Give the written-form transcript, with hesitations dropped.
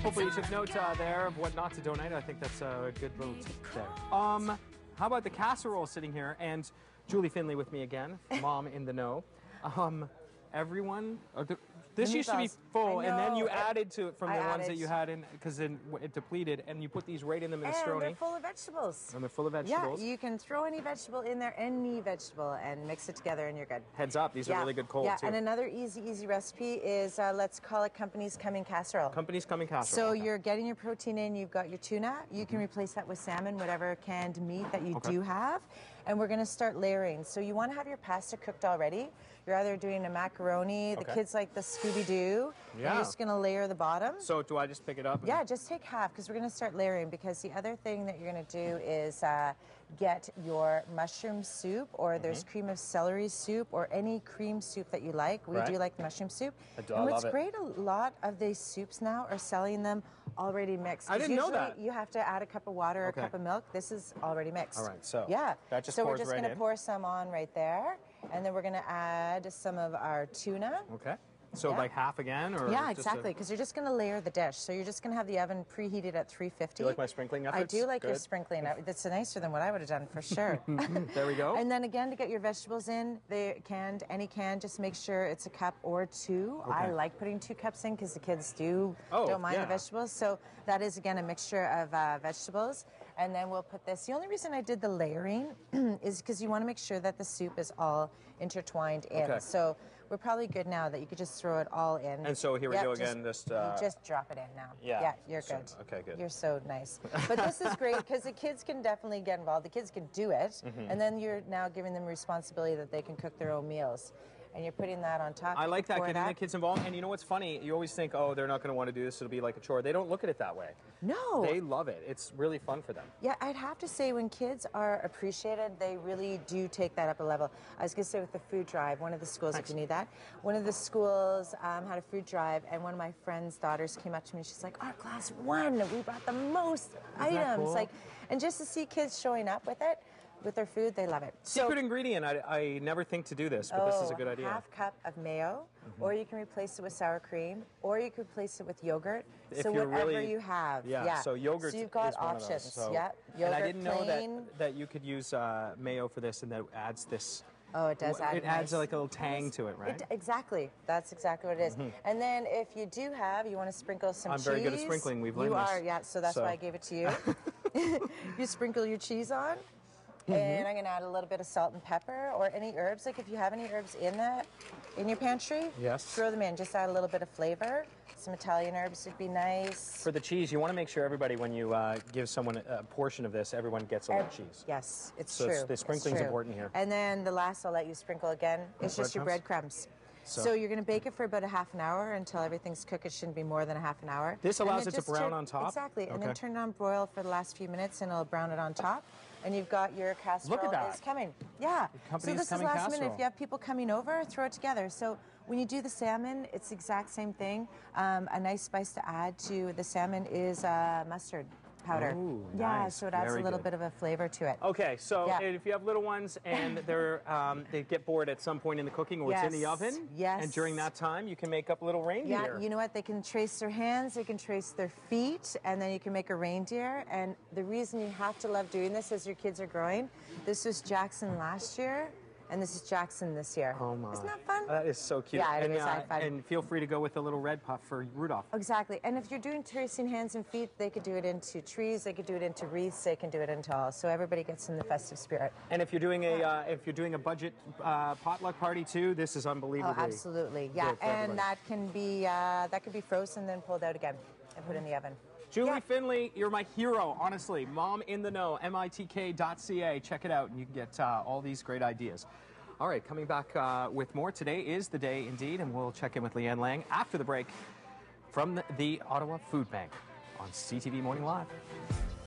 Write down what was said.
Hopefully you took note there of what not to donate. I think that's a good little tip there. How about the casserole sitting here? And Julie Findlay with me again, mom in the know. Everyone, this used to be full, and then you added to it from the ones that you had in, because then it depleted, and you put these right in the minestrone. And they're full of vegetables. And they're full of vegetables. Yeah, you can throw any vegetable in there, any vegetable, and mix it together, and you're good. Heads up, these are really good cold, too. And another easy recipe is, let's call it Company's Coming Casserole. Company's Coming Casserole. So you're getting your protein in, you've got your tuna, you can replace that with salmon, whatever canned meat that you do have, and we're going to start layering. So you want to have your pasta cooked already. You're either doing a macaroni, the kids like the Scooby-Doo, and you're just going to layer the bottom. So do I just pick it up? Yeah, just take half, because we're going to start layering, because the other thing that you're going to do is get your mushroom soup, or there's cream of celery soup, or any cream soup that you like. We do like the mushroom soup. I do, and I what's love great, a lot of these soups now are selling them already mixed. I didn't know that. You have to add a cup of water or a cup of milk. This is already mixed. All right, so that just so pours we're just right going to pour some on right there, and then we're going to add some of our tuna. Okay. So like half again? Or exactly, because you're just going to layer the dish. So you're just going to have the oven preheated at 350. Do you like my sprinkling efforts? I do like your sprinkling. That's nicer than what I would have done, for sure. There we go. And then again, to get your vegetables in, any can, just make sure it's a cup or two. I like putting 2 cups in, because the kids don't mind the vegetables. So that is, again, a mixture of vegetables. And then we'll put this. The only reason I did the layering is because you want to make sure that the soup is all intertwined in. So we're probably good now that you could just throw it all in. And so here we go again. Just drop it in now. Yeah, you're good. Okay, good. You're so nice. But this is great, because the kids can definitely get involved. The kids can do it, and then you're now giving them responsibility that they can cook their own meals. And you're putting that on top. I like that, getting the kids involved. And you know what's funny? You always think, oh, they're not going to want to do this. It'll be like a chore. They don't look at it that way. No. They love it. It's really fun for them. Yeah, I'd have to say, when kids are appreciated, they really do take that up a level. I was going to say, with the food drive, one of the schools, if you need that, one of the schools had a food drive, and one of my friend's daughters came up to me, and she's like, our class won. We brought the most items. Cool? And just to see kids showing up with it, with their food, they love it. Secret ingredient, I never think to do this, but this is a good idea. Half cup of mayo, or you can replace it with sour cream, or you can replace it with yogurt. If so you're whatever you have. So yogurt. So you've got is one options. Of those, so. Yogurt, and I didn't know that you could use mayo for this, and that adds this. Oh, it does add. It adds like a little tang to it, right? Exactly. That's exactly what it is. And then if you do have, you want to sprinkle some cheese. I'm very good at sprinkling. We've learned this. You are, so that's why I gave it to you. You sprinkle your cheese on. And I'm going to add a little bit of salt and pepper, or any herbs. Like if you have any herbs in your pantry, throw them in. Just add a little bit of flavor. Some Italian herbs would be nice. For the cheese, you want to make sure everybody, when you give someone a portion of this, everyone gets a little cheese. Yes, it's true. The sprinkling is important here. And then the last I'll let you sprinkle again is just your breadcrumbs. So you're going to bake it for about a half an hour until everything's cooked. It shouldn't be more than a half an hour. This allows it to brown on top? Exactly. And then turn it on broil for the last few minutes, and it'll brown it on top. And you've got your casserole. Look at that. It's coming. Yeah. So this is last minute. If you have people coming over, throw it together. So when you do the salmon, it's the exact same thing. A nice spice to add to the salmon is mustard powder. Ooh, nice. So it adds a little bit of a flavor to it. Okay, so if you have little ones and they get bored at some point in the cooking, or it's in the oven, and during that time you can make up a little reindeer. Yeah, you know what? They can trace their hands, they can trace their feet, and then you can make a reindeer. And the reason you have to love doing this as your kids are growing, this was Jackson last year, and this is Jackson this year. Oh my. Isn't that fun? That is so cute. Yeah, it is fun. And feel free to go with a little red puff for Rudolph. Exactly. And if you're doing tracing hands and feet, they could do it into trees, they could do it into wreaths, they can do it into all. So everybody gets in the festive spirit. And if you're doing a budget potluck party too, this is unbelievable. Oh, absolutely. Yeah, and that can be frozen, then pulled out again and put in the oven. Julie Findlay, you're my hero, honestly. Mom in the know, mitk.ca. Check it out, and you can get all these great ideas. All right, coming back with more. Today is the day, indeed, and we'll check in with Leanne Lang after the break from the Ottawa Food Bank on CTV Morning Live.